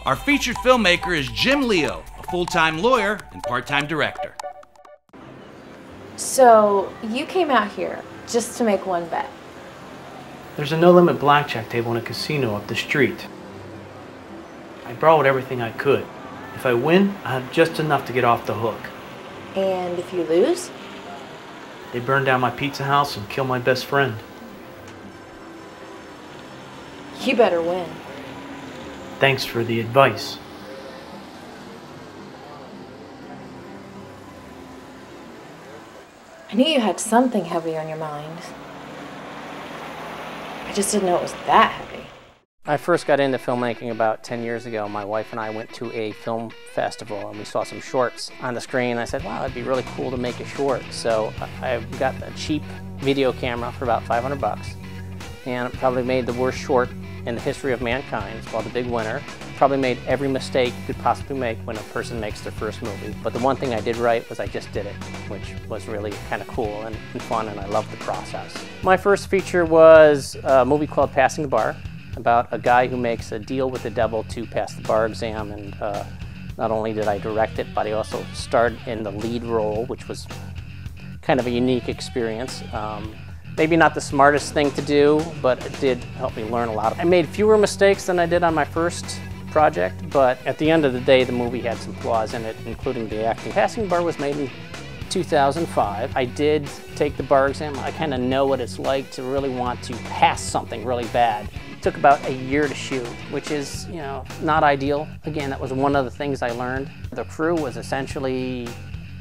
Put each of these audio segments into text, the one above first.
Our featured filmmaker is Jim Leo, a full-time lawyer and part-time director. So, you came out here just to make one bet. There's a no-limit blackjack table in a casino up the street. I borrowed everything I could. If I win, I have just enough to get off the hook. And if you lose? They burn down my pizza house and kill my best friend. You better win. Thanks for the advice. I knew you had something heavy on your mind. I just didn't know it was that heavy. I first got into filmmaking about 10 years ago. My wife and I went to a film festival and we saw some shorts on the screen. I said, wow, it'd be really cool to make a short. So I got a cheap video camera for about 500 bucks and probably made the worst short in the history of mankind. It's called The Big Winner. Probably made every mistake you could possibly make when a person makes their first movie. But the one thing I did right was I just did it, which was really kind of cool and fun, and I loved the process. My first feature was a movie called Passing the Bar, about a guy who makes a deal with the devil to pass the bar exam, and not only did I direct it, but I also starred in the lead role, which was kind of a unique experience. Maybe not the smartest thing to do, but it did help me learn a lot. I made fewer mistakes than I did on my first project, but at the end of the day, the movie had some flaws in it, including the acting. Passing the Bar was made in 2005. I did take the bar exam. I kind of know what it's like to really want to pass something really bad. It took about a year to shoot, which is, you know, not ideal. Again, that was one of the things I learned. The crew was essentially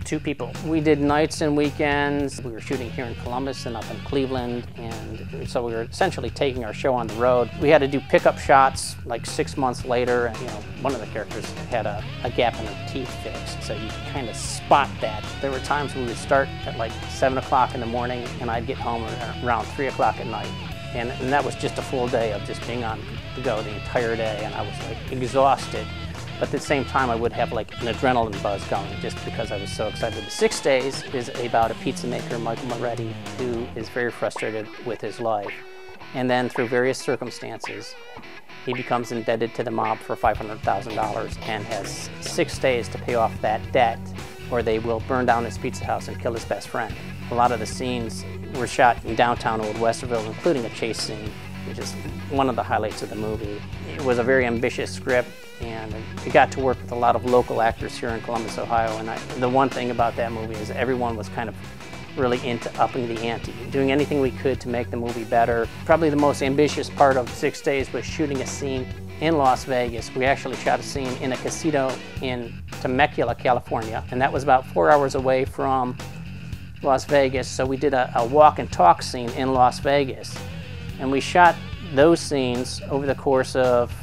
2 people. We did nights and weekends. We were shooting here in Columbus and up in Cleveland, and so we were essentially taking our show on the road. We had to do pickup shots like 6 months later, and, you know, one of the characters had a gap in her teeth fixed, so you could kind of spot that. There were times we would start at like 7 o'clock in the morning, and I'd get home around 3 o'clock at night. And that was just a full day of just being on the go the entire day, and I was like exhausted. But at the same time, I would have like an adrenaline buzz going just because I was so excited. 6 Days is about a pizza maker, Michael Moretti, who is very frustrated with his life. And then through various circumstances, he becomes indebted to the mob for $500,000 and has 6 days to pay off that debt, or they will burn down his pizza house and kill his best friend. A lot of the scenes were shot in downtown Old Westerville, including a chase scene, which is one of the highlights of the movie. It was a very ambitious script, and we got to work with a lot of local actors here in Columbus, Ohio. And the one thing about that movie is everyone was kind of really into upping the ante, doing anything we could to make the movie better. Probably the most ambitious part of 6 Days was shooting a scene in Las Vegas. We actually shot a scene in a casino in Temecula, California, and that was about 4 hours away from Las Vegas. So we did a walk and talk scene in Las Vegas, and we shot those scenes over the course of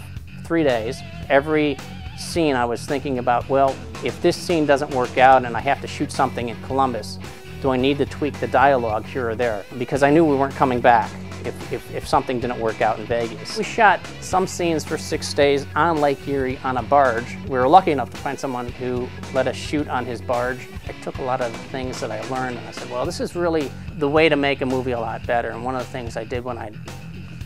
3 days. Every scene I was thinking about, well, if this scene doesn't work out and I have to shoot something in Columbus, do I need to tweak the dialogue here or there? Because I knew we weren't coming back if something didn't work out in Vegas. We shot some scenes for 6 days on Lake Erie on a barge. We were lucky enough to find someone who let us shoot on his barge. I took a lot of the things that I learned and I said, well, this is really the way to make a movie a lot better. And one of the things I did when I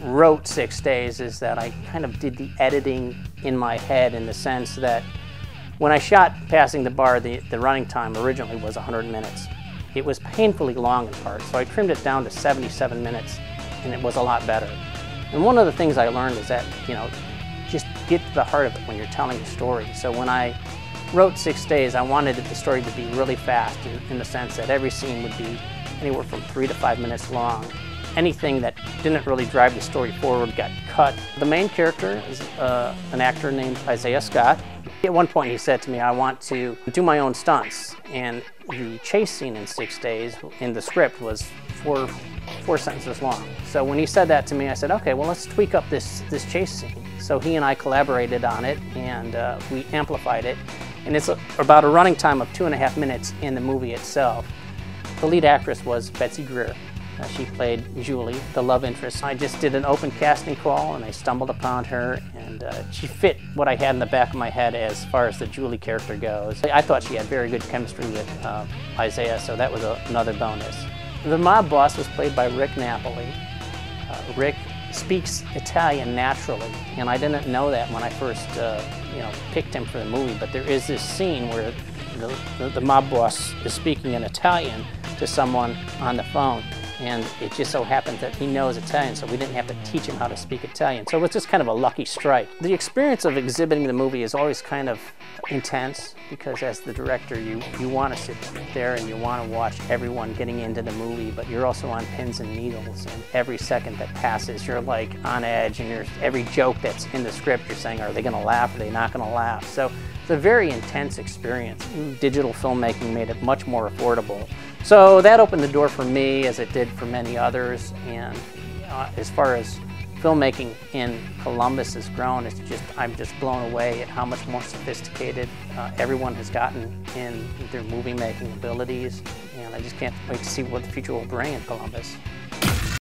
wrote 6 Days is that I kind of did the editing in my head, in the sense that when I shot Passing the Bar, the running time originally was 100 minutes. It was painfully long in parts, so I trimmed it down to 77 minutes, and it was a lot better. And one of the things I learned is that, you know, just get to the heart of it when you're telling a story. So when I wrote 6 Days, I wanted the story to be really fast, in the sense that every scene would be anywhere from 3 to 5 minutes long. Anything that didn't really drive the story forward got cut. The main character is an actor named Isaiah Scott. At one point he said to me, I want to do my own stunts. And the chase scene in 6 Days in the script was four sentences long. So when he said that to me, I said, okay, well, let's tweak up this chase scene. So he and I collaborated on it, and we amplified it. And it's about a running time of 2.5 minutes in the movie itself. The lead actress was Betsy Greer. She played Julie, the love interest. I just did an open casting call, and I stumbled upon her, and she fit what I had in the back of my head as far as the Julie character goes. I thought she had very good chemistry with Isaiah, so that was another bonus. The mob boss was played by Rick Napoli. Rick speaks Italian naturally, and I didn't know that when I first picked him for the movie, but there is this scene where the mob boss is speaking in Italian to someone on the phone, and it just so happened that he knows Italian, so we didn't have to teach him how to speak Italian. So it was just kind of a lucky strike. The experience of exhibiting the movie is always kind of intense, because as the director, you want to sit there and you want to watch everyone getting into the movie, but you're also on pins and needles, and every second that passes, you're like on edge, and every joke that's in the script, you're saying, are they going to laugh, are they not going to laugh? So it's a very intense experience. Digital filmmaking made it much more affordable. So that opened the door for me, as it did for many others, and as far as filmmaking in Columbus has grown, I'm just blown away at how much more sophisticated everyone has gotten in their movie making abilities, and I just can't wait to see what the future will bring in Columbus.